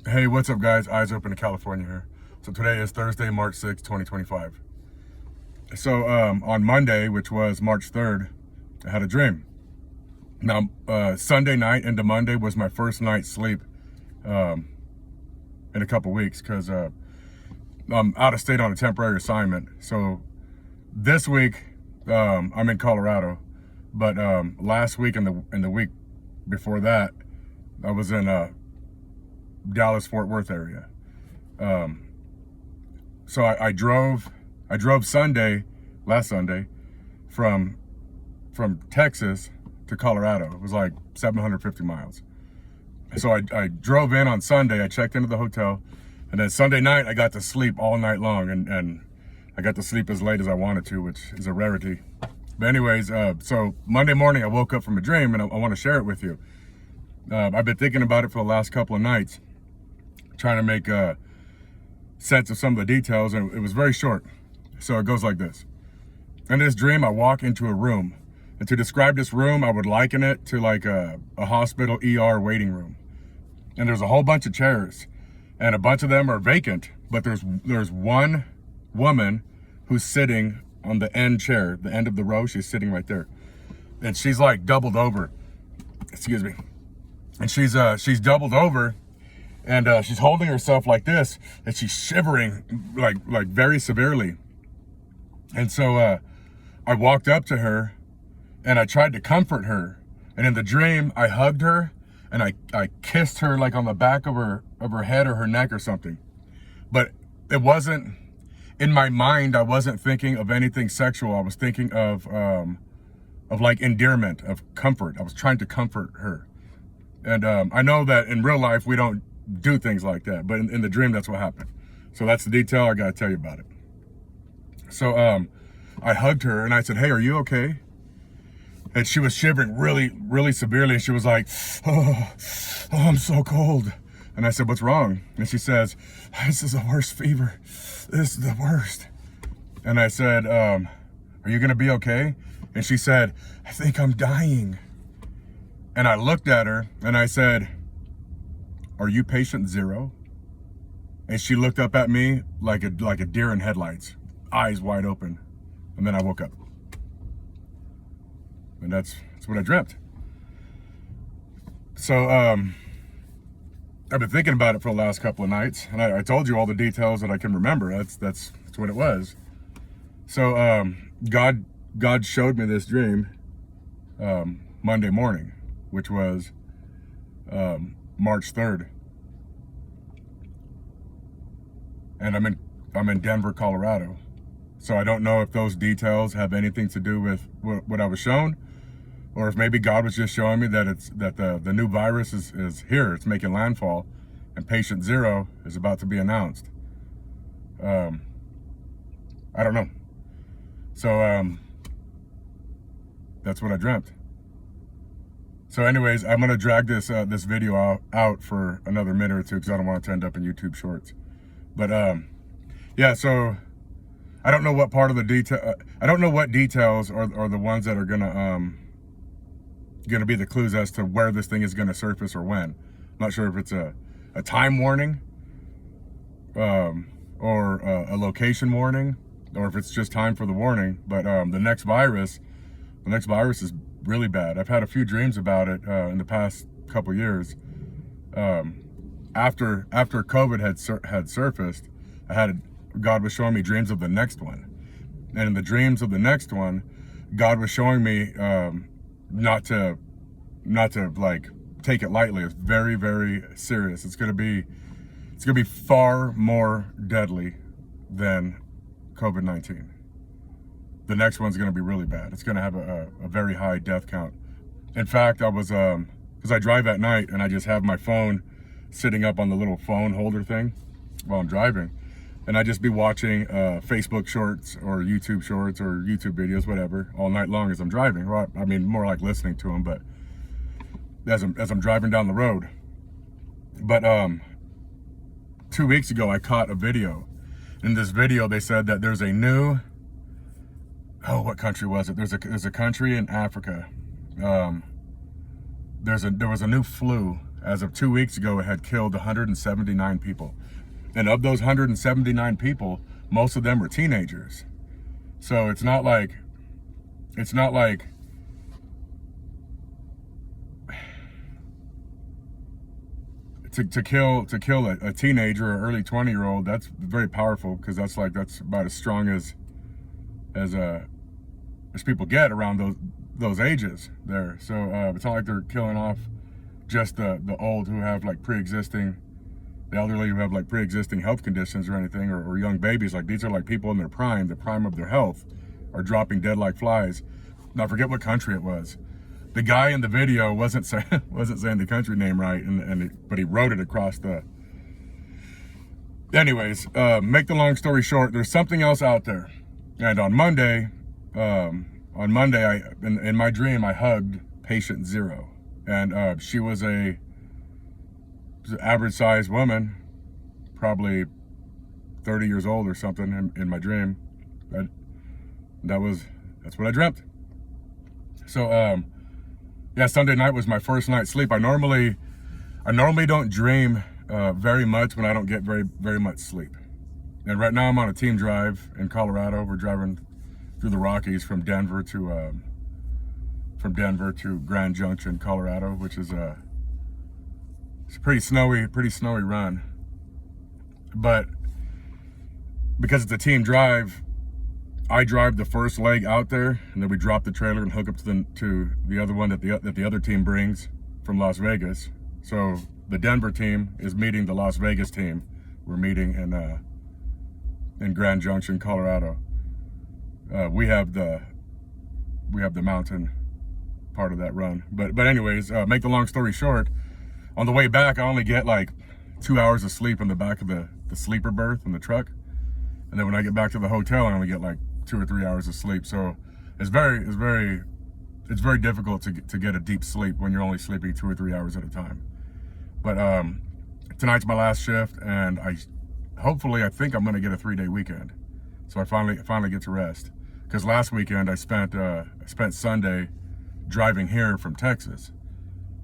Hey, what's up guys? Eyes Open in California here. So today is Thursday, March 6th, 2025. So on Monday, which was March 3rd, I had a dream. Now, Sunday night into Monday was my first night's sleep in a couple weeks because I'm out of state on a temporary assignment. So this week, I'm in Colorado, but last week and the week before that, I was in Dallas Fort Worth area. So I drove last Sunday from Texas to Colorado. It was like 750 miles. So I drove in on Sunday, I checked into the hotel, and then Sunday night I got to sleep all night long, and I got to sleep as late as I wanted to, which is a rarity. But anyways, so Monday morning I woke up from a dream, and I want to share it with you. I've been thinking about it for the last couple of nights, trying to make sense of some of the details, and it was very short. So it goes like this. In this dream, I walk into a room, and to describe this room, I would liken it to like a hospital ER waiting room. And there's a whole bunch of chairs, and a bunch of them are vacant, but there's one woman who's sitting on the end chair, the end of the row. She's sitting right there, and she's like doubled over. Excuse me. And she's doubled over, and she's holding herself like this, and she's shivering like very severely. And so I walked up to her, and I tried to comfort her. And in the dream, I hugged her, and I kissed her like on the back of her head or her neck or something. But it wasn't, in my mind, I wasn't thinking of anything sexual. I was thinking of like endearment, of comfort. I was trying to comfort her. And I know that in real life, we don't do things like that, but in the dream, that's what happened. So that's the detail. I got to tell you about it. So I hugged her, and I said, "Hey, are you okay?" And she was shivering really, really severely. And she was like, oh, I'm so cold. And I said, "What's wrong?" And she says, "This is the worst fever. This is the worst." And I said, "Are you going to be okay?" And she said, "I think I'm dying." And I looked at her and I said, "Are you patient zero?" And she looked up at me like a deer in headlights, eyes wide open. And then I woke up. And that's what I dreamt. So I've been thinking about it for the last couple of nights, and I told you all the details that I can remember. That's what it was. So God showed me this dream Monday morning, which was March 3rd. And I'm in Denver, Colorado. So I don't know if those details have anything to do with what I was shown, or if maybe God was just showing me that the new virus is here. It's making landfall, and patient zero is about to be announced. I don't know. So that's what I dreamt. So anyways, I'm gonna drag this video out for another minute or two because I don't want it to end up in YouTube Shorts. But yeah, so I don't know what part of the detail. I don't know what details are the ones that are gonna be the clues as to where this thing is gonna surface or when. I'm not sure if it's a time warning, or a location warning, or if it's just time for the warning. But the next virus is really bad. I've had a few dreams about it in the past couple years. After COVID had surfaced, God was showing me dreams of the next one, and in the dreams of the next one, God was showing me not to like take it lightly. It's very, very serious. It's gonna be far more deadly than COVID-19. The next one's gonna be really bad. It's gonna have a very high death count. In fact, I was because I drive at night, and I just have my phone sitting up on the little phone holder thing while I'm driving, and I just be watching Facebook shorts or YouTube shorts or YouTube videos, whatever, all night long as I'm driving. Well, I mean, more like listening to them, but as I'm driving down the road. But 2 weeks ago, I caught a video. In this video, they said that there's a new, what country was it? There's a country in Africa. There was a new flu, as of 2 weeks ago, it had killed 179 people. And of those 179 people, most of them were teenagers. So it's not like to kill a teenager or early 20-year-old. That's very powerful, because that's about as strong as people get around those ages there. So it's not like they're killing off just the old who have like the elderly who have like pre-existing health conditions or anything, or young babies. Like, these are like people in the prime of their health, are dropping dead like flies. Now, I forget what country it was. The guy in the video wasn't saying the country name right, but he wrote it across the. Anyways, make the long story short, there's something else out there. And on Monday, in my dream, I hugged patient 0, and she was an average-sized woman, probably 30 years old or something in my dream. That's what I dreamt. So yeah, Sunday night was my first night's sleep. I normally don't dream very much when I don't get very much sleep. And right now I'm on a team drive in Colorado. We're driving through the Rockies from Denver to Grand Junction, Colorado, which is it's a pretty snowy run. But because it's a team drive, I drive the first leg out there, and then we drop the trailer and hook up to the other one that the other team brings from Las Vegas. So the Denver team is meeting the Las Vegas team. We're meeting in Grand Junction, Colorado. We have the mountain part of that run. But anyways, make the long story short, on the way back, I only get like 2 hours of sleep in the back of the sleeper berth in the truck. And then when I get back to the hotel, I only get like 2 or 3 hours of sleep. So it's very difficult to get a deep sleep when you're only sleeping 2 or 3 hours at a time. But tonight's my last shift, and I think I'm gonna get a 3-day weekend. So I finally get to rest. Because last weekend I spent Sunday driving here from Texas.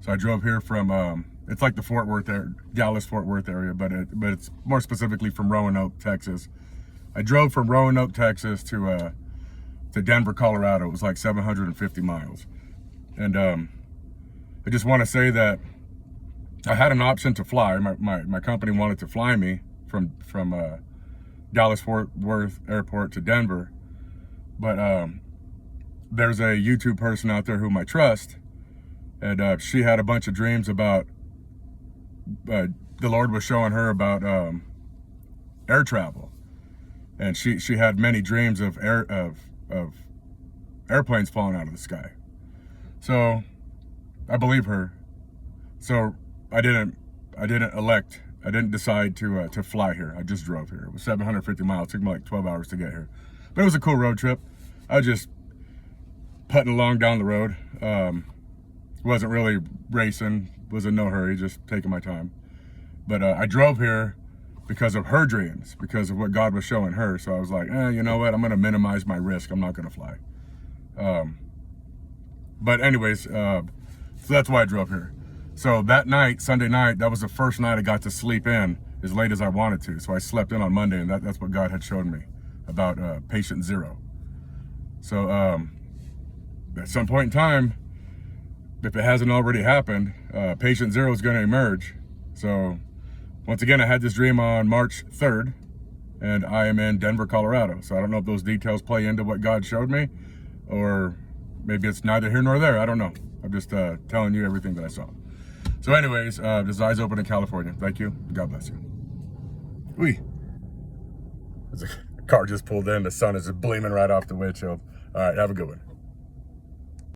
So I drove here from it's like the Dallas-Fort Worth area, but it's more specifically from Roanoke, Texas. I drove from Roanoke, Texas to Denver, Colorado. It was like 750 miles. And I just want to say that I had an option to fly. My company wanted to fly me from Dallas-Fort Worth Airport to Denver. But there's a YouTube person out there whom I trust, and she had a bunch of dreams about, the Lord was showing her about air travel. And she had many dreams of airplanes falling out of the sky. So I believe her. So I didn't decide to fly here. I just drove here. It was 750 miles. It took me like 12 hours to get here. But it was a cool road trip. I was just putting along down the road. Wasn't really racing. Was in no hurry, just taking my time. But I drove here because of her dreams, because of what God was showing her. So I was like, you know what? I'm going to minimize my risk. I'm not going to fly. But anyways, so that's why I drove here. So that night, Sunday night, that was the first night I got to sleep in as late as I wanted to. So I slept in on Monday, and that's what God had shown me about patient 0. So at some point in time, if it hasn't already happened, patient 0 is going to emerge. So once again, I had this dream on March 3rd, and I am in Denver, Colorado. So I don't know if those details play into what God showed me, or maybe it's neither here nor there. I don't know. I'm just telling you everything that I saw. So anyways, this is Eyes Open in California. Thank you. God bless you. Whee. There's a car just pulled in. The sun is just gleaming right off the windshield. All right, have a good one.